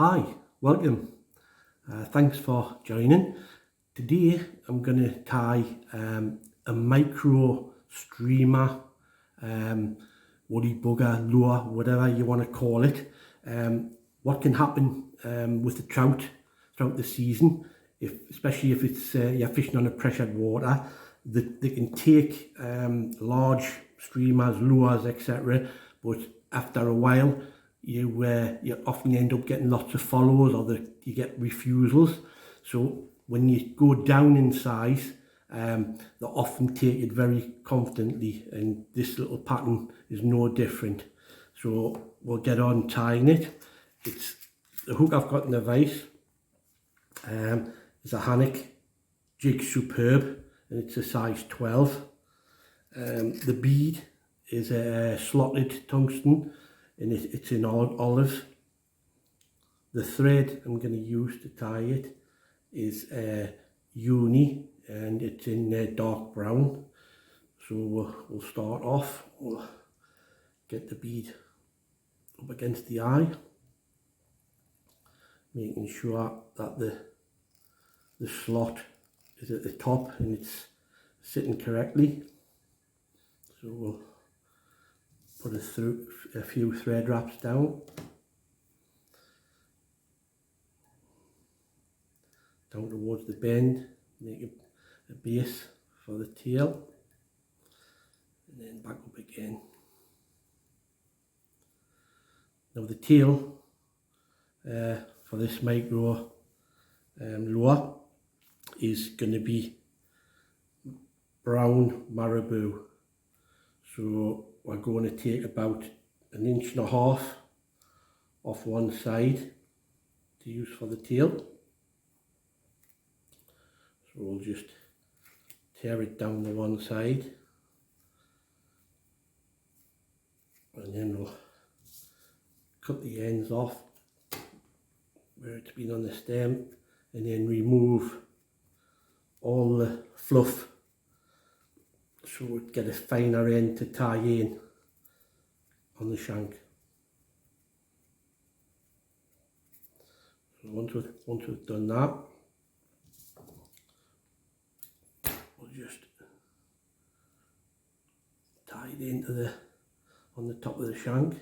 Hi, welcome. Thanks for joining. Today I'm going to tie a micro streamer, woody bugger, lure, whatever you want to call it. What can happen with the trout throughout the season, especially if it's you're fishing on a pressured water, they can take large streamers, lures, etc. But after a while, you often end up getting lots of follows, or you get refusals. So when you go down in size, they often take it very confidently, and this little pattern is no different. So we'll get on tying it. It's the hook I've got in the vise. It's a Alec Jig Superb, and it's a size 12. The bead is a slotted tungsten, and it's in olive. The thread I'm going to use to tie it is uni, and it's in dark brown. So we'll start off. We'll get the bead up against the eye, making sure that the slot is at the top and it's sitting correctly. So we'll put a few thread wraps down towards the bend, make a base for the tail, and then back up again. Now the tail for this micro lure is going to be brown marabou. So we're going to take about 1.5 inches off one side to use for the tail. So we'll just tear it down the one side, and then we'll cut the ends off where it's been on the stem, and then remove all the fluff so we get a finer end to tie in on the shank. So once we've done that, we'll just tie it into on the top of the shank.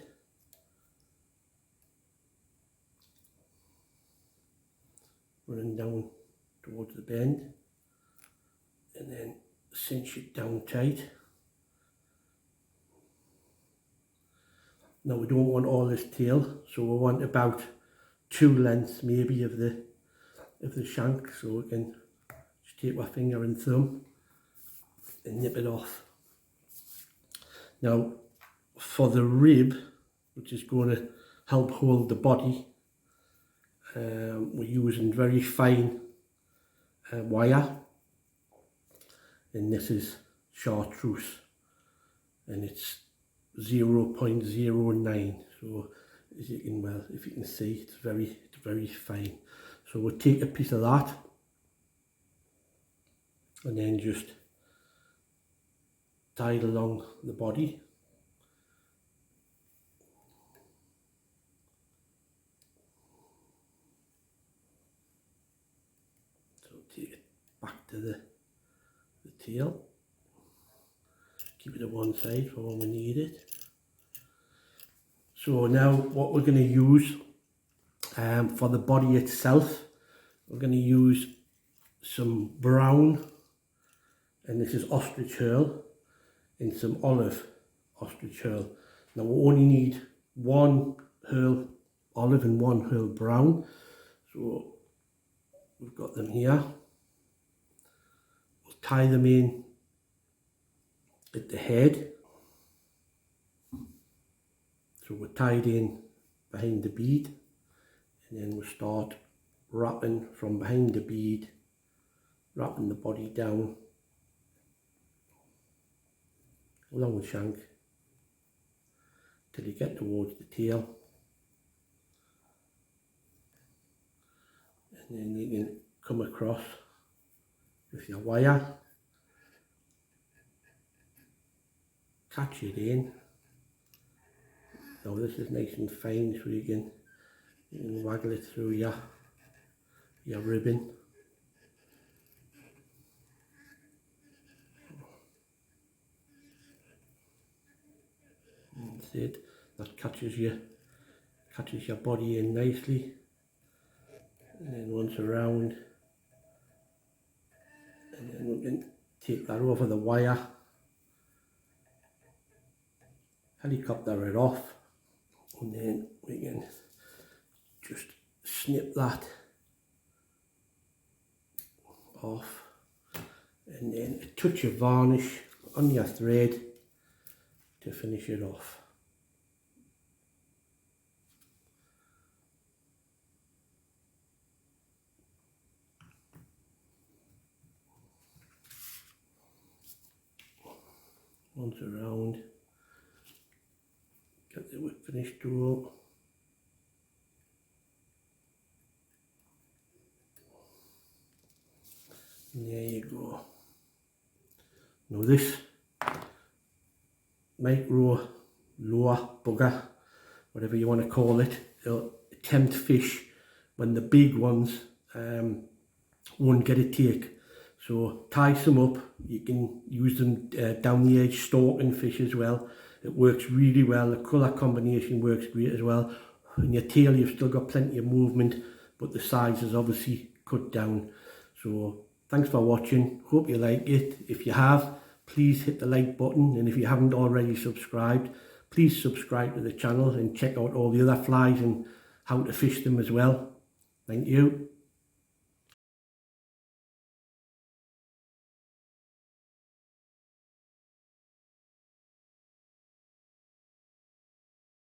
Run down towards the bend, and then cinch it down tight. Now we don't want all this tail, so we want about 2 lengths maybe of the shank, so we can just take our finger and thumb and nip it off. Now for the rib, which is going to help hold the body, we're using very fine wire, and this is chartreuse, and it's 0.09. so as you can, if you can see, it's very fine. So we'll take a piece of that and then just tie it along the body. So take it back to the tail, keep it at one side for when we need it. So now what we're going to use for the body itself, we're going to use some brown, and this is ostrich herl, and some olive ostrich herl. Now we only need 1 herl olive and 1 herl brown, so we've got them here. We'll tie them in at the head. So we're tied in behind the bead, and then we'll start wrapping from behind the bead, wrapping the body down along the shank till you get towards the tail, and then you can come across with your wire, catch it in. Now this is nice and fine, so you can You can waggle it through your ribbon. That's it. That catches your body in nicely. And then once around, and then we can take that over the wire, helicopter it off, and then we can just snip that off, and then a touch of varnish on your thread to finish it off. Once around, get the whip finish tool, and there you go. Now this micro lure bugger, whatever you want to call it, it'll tempt fish when the big ones won't get a take. So tie some up. You can use them down the edge, stalking fish as well. It works really well. The colour combination works great as well. In your tail you've still got plenty of movement, but the size is obviously cut down. So thanks for watching. Hope you like it. If you have, please hit the like button, and if you haven't already subscribed, please subscribe to the channel and check out all the other flies and how to fish them as well. Thank you.